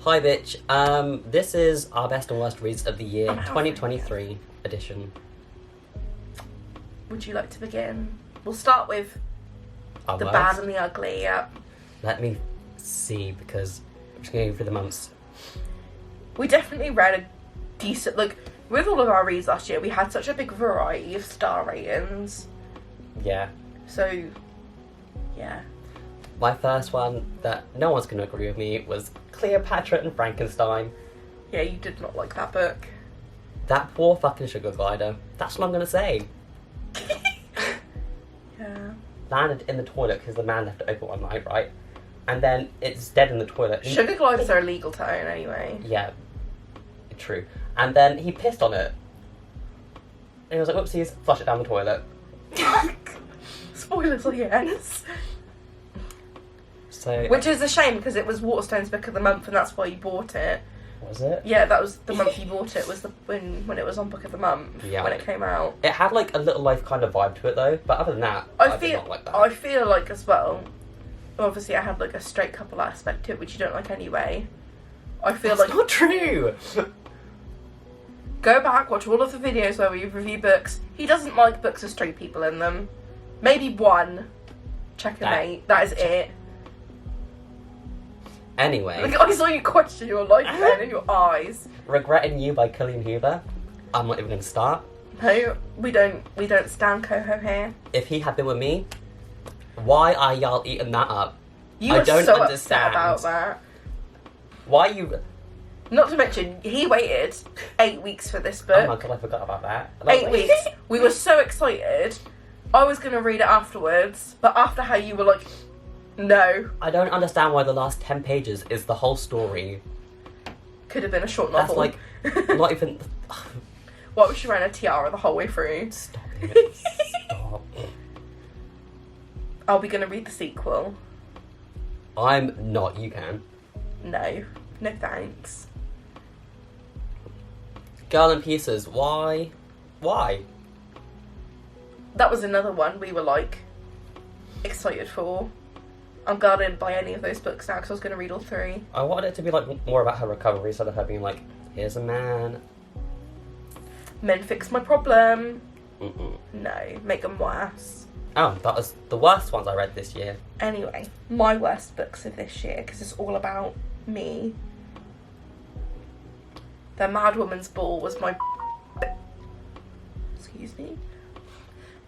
Hi, bitch. This is our best and worst reads of the year, I'm 2023 edition. Would you like to begin? We'll start with Our the worst? bad and the ugly, yeah. Let me see, because I'm just going to go through the months. We definitely read a decent, like, with all of our reads last year, we had such a big variety of star ratings. Yeah. So, yeah. My first one that no one's going to agree with me was Cleopatra and Frankenstein. Yeah, you did not like that book. That poor fucking sugar glider. That's what I'm going to say. Yeah. Landed in the toilet because the man left it open one night, right? And then it's dead in the toilet. Sugar gliders are illegal to own anyway. Yeah, true. And then he pissed on it. And he was like, whoopsies, flush it down the toilet. Spoilers, yes. So... Which is a shame because it was Waterstone's book of the month and that's why you bought it. Was it? Yeah, that was the month you bought it, was when it was on book of the month, Yeah. when it came out. It had like a Little Life kind of vibe to it though, but other than that, I did not like that. I feel like as well, obviously I had like a straight couple aspect to it, which you don't like anyway. I feel That's like... not true! Go back, watch all of the videos where we review books. He doesn't like books with straight people in them. Maybe one. Checkmate. That is it. Anyway. Like, I saw you question your life then in your eyes. Regretting You by Colleen Hoover. I'm not even going to start. No, we don't stand Coho here. If he had been with me, why are y'all eating that up? You I were don't so upset understand. about that. Why you... Not to mention, he waited 8 weeks for this book. Oh my god, I forgot about that. 8 weeks. We were so excited. I was going to read it afterwards, but after how you were like, no. I don't understand why the last 10 pages is the whole story. Could have been a short That's novel. like, not even... What was she wearing a tiara the whole way through? Stop it. Stop. Are we going to read the sequel? I'm not, you can. No. No thanks. Girl in Pieces, why? Why? That was another one we were like, excited for. I'm guarded by any of those books now because I was going to read all 3. I wanted it to be like more about her recovery instead of her being like, here's a man. Men fix my problem. Mm-mm. No, make them worse. Oh, that was the worst ones I read this year. Anyway, my worst books of this year, because it's all about me. The Mad Woman's Ball was my... Excuse me?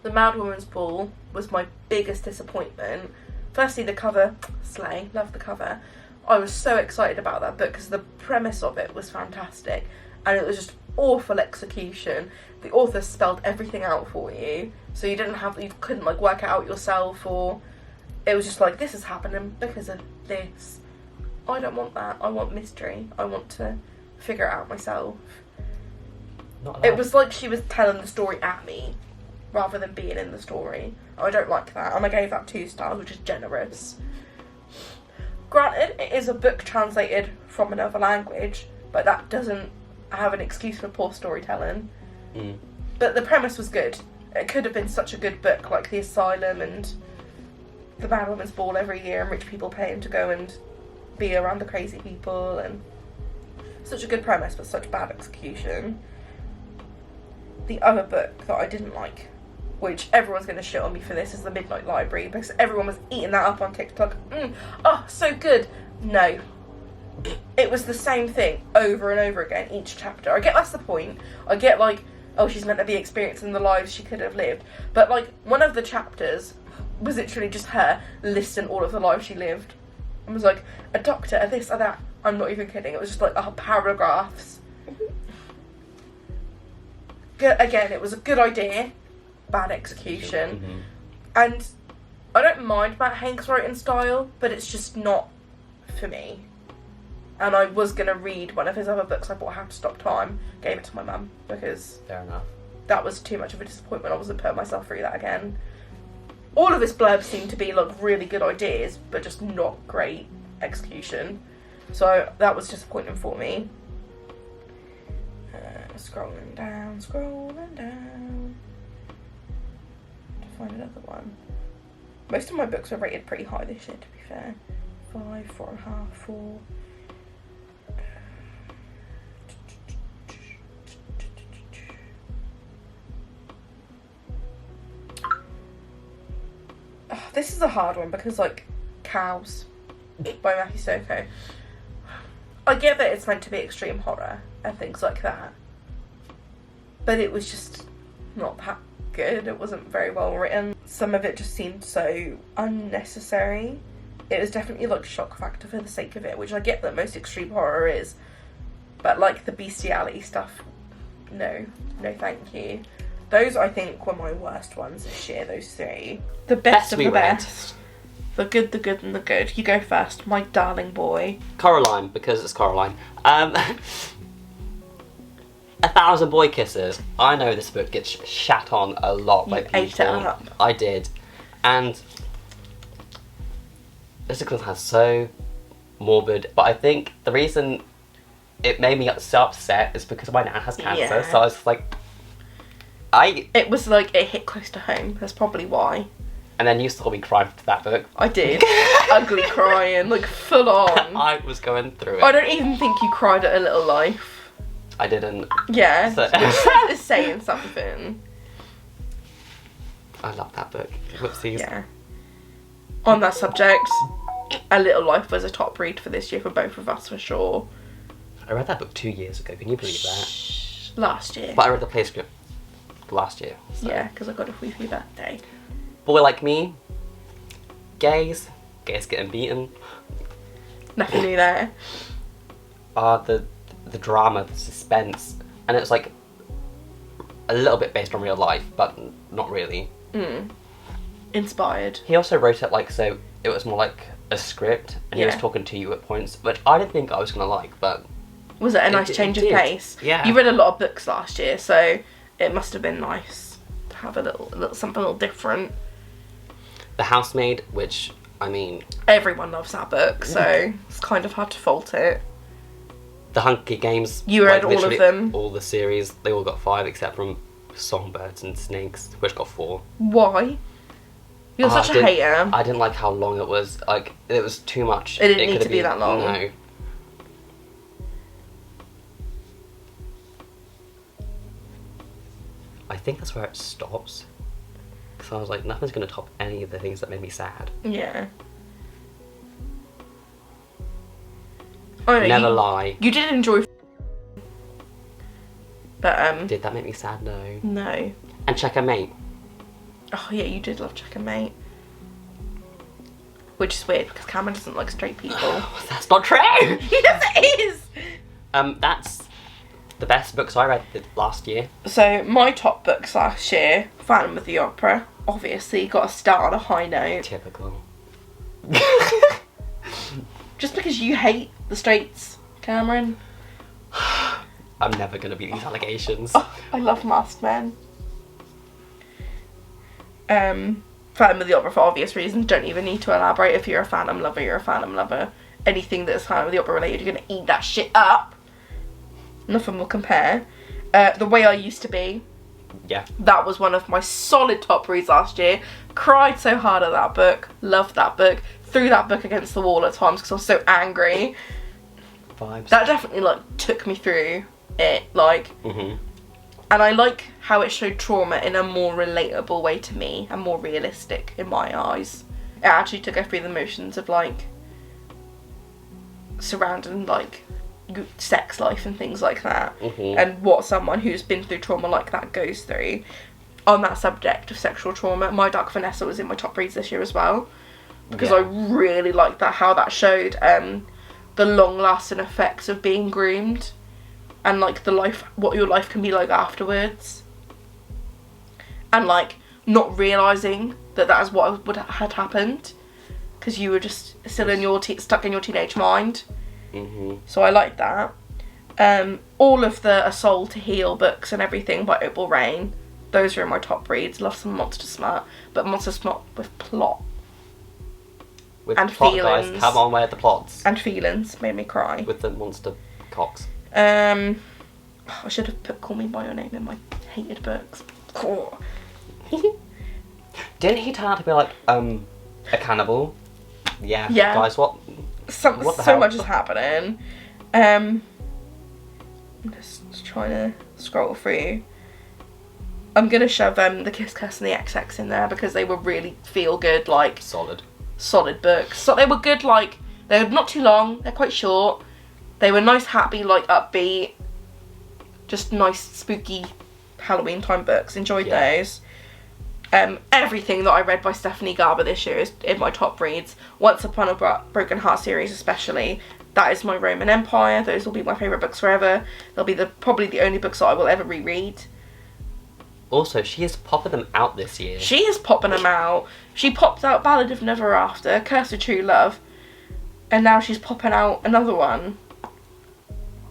The Mad Woman's Ball was my biggest disappointment. Firstly, the cover, slay, love the cover. I was so excited about that book because the premise of it was fantastic. And it was just awful execution. The author spelled everything out for you. So you couldn't like work it out yourself, or it was just like, this is happening because of this. I don't want that. I want mystery. I want to figure it out myself. Not It was like she was telling the story at me rather than being in the story. I don't like that, and I gave that 2 stars, which is generous. Granted, it is a book translated from another language, but that doesn't have an excuse for poor storytelling. Mm. But the premise was good. It could have been such a good book, like The Asylum and The Mad Woman's Ball every year, and rich people paying to go and be around the crazy people, and such a good premise, but such bad execution. The other book that I didn't like, which everyone's going to shit on me for this, is The Midnight Library, because everyone was eating that up on TikTok. Oh, so good. No. It was the same thing over and over again, each chapter. I get that's the point. I get like, oh, she's meant to be experiencing the lives she could have lived. But like, one of the chapters was literally just her listing all of the lives she lived. And was like, a doctor, a this, a that. I'm not even kidding. It was just like paragraphs. Good, again, it was a good idea. Bad execution. Mm-hmm. And I don't mind Matt Hank's writing style, but it's just not for me. And I was going to read one of his other books. I bought How to Stop Time. Gave it to my mum because Fair enough. that was too much of a disappointment. I wasn't putting myself through that again. All of his blurbs seemed to be like really good ideas, but just not great execution. So that was disappointing for me. Scrolling down. To find another one. Most of my books are rated pretty high this year, to be fair. 5, 4.5, 4. This is a hard one because, like, Cows by Matthew Soko. I get that it's meant to be extreme horror and things like that, but it was just not that good. It wasn't very well written. Some of it just seemed so unnecessary. It was definitely like shock factor for the sake of it, which I get that most extreme horror is, but like the bestiality stuff, no thank you. Those, I think, were my worst ones this year, those three. The best of the best. The good, the good, and the good. You go first, my darling boy. Coraline, because it's Coraline. 1,000 Boy Kisses. I know this book gets shat on a lot by people. Ate it up. I did. And this book has so morbid, but I think the reason it made me so upset is because my nan has cancer, Yeah. so I was like... It was like, it hit close to home, that's probably why. And then you saw me cry to that book. I did. Ugly crying, like full on. I was going through it. I don't even think you cried at A Little Life. I didn't. Yeah, So- which is saying something. I love that book. Whoopsies. Yeah. On that subject, A Little Life was a top read for this year for both of us, for sure. I read that book 2 years ago. Can you believe that? Last year. But I read the play script last year. So. Yeah, because I got it for your birthday. Boy like me. Gays getting beaten. Nothing new there. The drama, the suspense, and it's like a little bit based on real life, but not really. Inspired. He also wrote it like so it was more like a script, and he was Yeah. talking to you at points, which I didn't think I was gonna like, but Was it a nice it change of did. pace? Yeah. You read a lot of books last year, so it must have been nice to have a little something a little different. The Housemaid, which I mean, Everyone loves that book, so it's kind of hard to fault it. the Hunger Games. You read all of literally them? All the series, they all got 5 except from Songbirds and Snakes, which got 4. Why? You're such a hater. I didn't like how long it was. Like, it was too much. It didn't need could to be that long. No. I think that's where it stops. Because I was like, nothing's going to top any of the things that made me sad. Yeah. I know, Never you, lie. You did enjoy, but Did that make me sad? No. no. And Check a Mate. Oh yeah, you did love Check and Mate. Which is weird because Cameron doesn't like straight people. That's not true! Yes, it is! That's the best books I read last year. So, my top books last year, Phantom of the Opera, obviously got a start on a high note. Typical. Just because you hate the straights, Cameron. I'm never going to be these allegations. Oh, I love Masked Men. Phantom of the Opera for obvious reasons, don't even need to elaborate. If you're a Phantom lover, you're a Phantom lover. Anything that's Phantom of the Opera related, you're going to eat that shit up. Nothing will compare. The Way I Used to Be. Yeah. That was one of my solid top reads last year. Cried so hard at that book. Loved that book. Threw that book against the wall at times because I was so angry. Vibes. That definitely, like, took me through it, like... Mm-hmm. And I like how it showed trauma in a more relatable way to me and more realistic in my eyes. It actually took us through the motions of, like, surrounding, like, sex life and things like that. Mm-hmm. And what someone who's been through trauma like that goes through. On that subject of sexual trauma, My Dark Vanessa was in my top reads this year as well. Because I really liked that, how that showed the long-lasting effects of being groomed. And, like, what your life can be like afterwards. And, like, not realising that is what had happened. Because you were just still in your stuck in your teenage mind. Mm-hmm. So I like that. All of the A Soul to Heal books and everything by Opal Rain. Those are in my top reads. Love some monster smut. But monster smut with plot. With And plot, feelings. guys. Come on, where are the plots? And feelings made me cry. With the monster cocks. I should have put Call Me By Your Name in my hated books. Oh. Didn't he turn out to be like, a cannibal? Yeah. Yeah. Guys, what? What the So hell? much is happening. I'm just trying to scroll through. I'm gonna shove the Kiss Kiss and the XX in there because they were really feel good, like Solid books. So they were good, like they were not too long. They're quite short. They were nice, happy, like upbeat, just nice, spooky Halloween time books. Enjoyed those. Everything that I read by Stephanie Garber this year is in my top reads. Once Upon a Broken Heart series, especially. That is my Roman Empire. Those will be my favourite books forever. They'll be probably the only books that I will ever reread. Also, she is popping them out this year. She is popping them out. She popped out Ballad of Never After, Curse of True Love, and now she's popping out another one.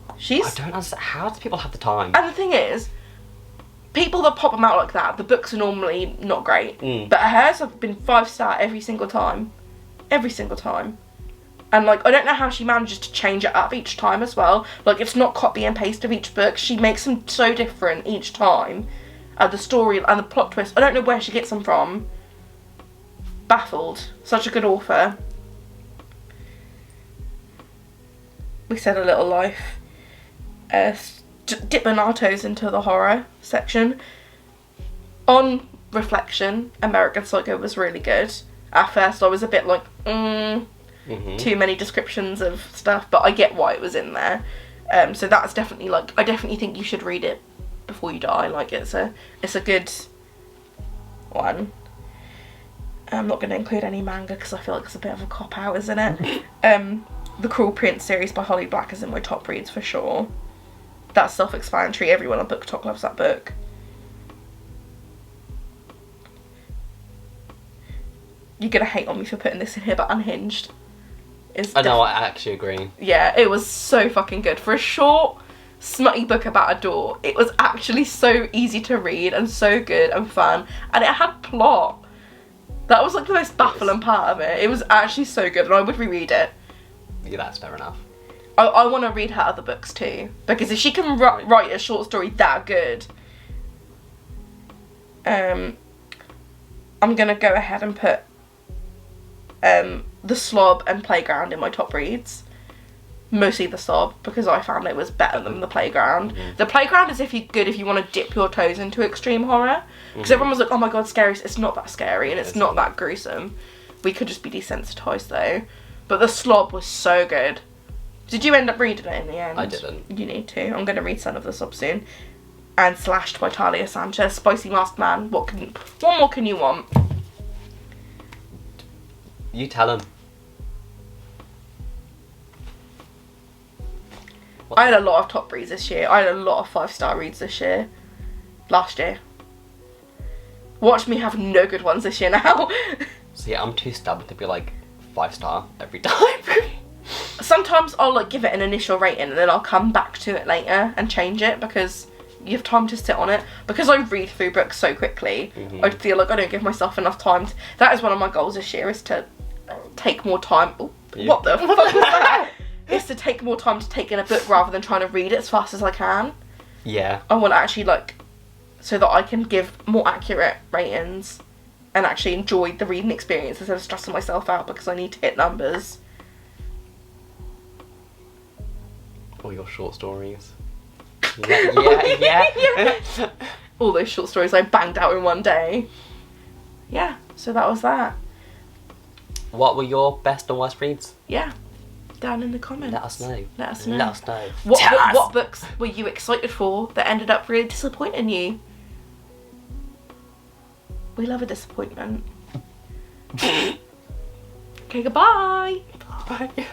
I don't understand. How do people have the time? And the thing is, people that pop them out like that, the books are normally not great. But hers have been 5-star every single time. Every single time. And, like, I don't know how she manages to change it up each time as well. Like, it's not copy and paste of each book. She makes them so different each time. The story and the plot twist. I don't know where she gets them from. Baffled. Such a good author. We said A Little Life. Dip my toes into the horror section. On reflection, American Psycho was really good. At first I was a bit like, too many descriptions of stuff, but I get why it was in there. So that's definitely, like, I definitely think you should read it before you die. Like, it's a good one. I'm not going to include any manga because I feel like it's a bit of a cop-out, isn't it? The Cruel Prince series by Holly Black is in my top reads for sure. That's self-explanatory. Everyone on Book Talk loves that book. You're going to hate on me for putting this in here, but Unhinged is... I know, I actually agree. Yeah, it was so fucking good. For a short, smutty book about a door, it was actually so easy to read and so good and fun. And it had plot. That was, like, the most baffling part of it. It was actually so good, and I would reread it. Yeah, that's fair enough. I want to read her other books too, because if she can write a short story that good, I'm gonna go ahead and put The Slob and Playground in my top reads. Mostly The Slob, because I found it was better than The Playground. The Playground is good if you want to dip your toes into extreme horror, because everyone was like, oh my god, scary. It's not that scary, and it's not that gruesome. We could just be desensitized though. But The Slob was so good. Did you end up reading it in the end? I didn't. You need to. I'm going to read Son of the Slob soon. And Slashed by Talia Sanchez. Spicy Masked Man. What more can you want? You tell him. I had a lot of top reads this year. I had a lot of 5-star reads this year. Last year. Watch me have no good ones this year now. So yeah, I'm too stubborn to be like 5-star every time. Sometimes I'll like give it an initial rating and then I'll come back to it later and change it because you have time to sit on it. Because I read through books so quickly, I feel like I don't give myself enough time. That is one of my goals this year, is to take more time. Ooh, what the fuck was that? Is to take more time to take in a book rather than trying to read it as fast as I can. Yeah. I want to actually, like, so that I can give more accurate ratings and actually enjoy the reading experience instead of stressing myself out because I need to hit numbers. All your short stories. Yeah. All those short stories I banged out in one day. Yeah, so that was that. What were your best and worst reads? Yeah, down in the comments. Let us know. Let us know. Let us know. What books were you excited for that ended up really disappointing you? We love a disappointment. Okay, goodbye. Bye.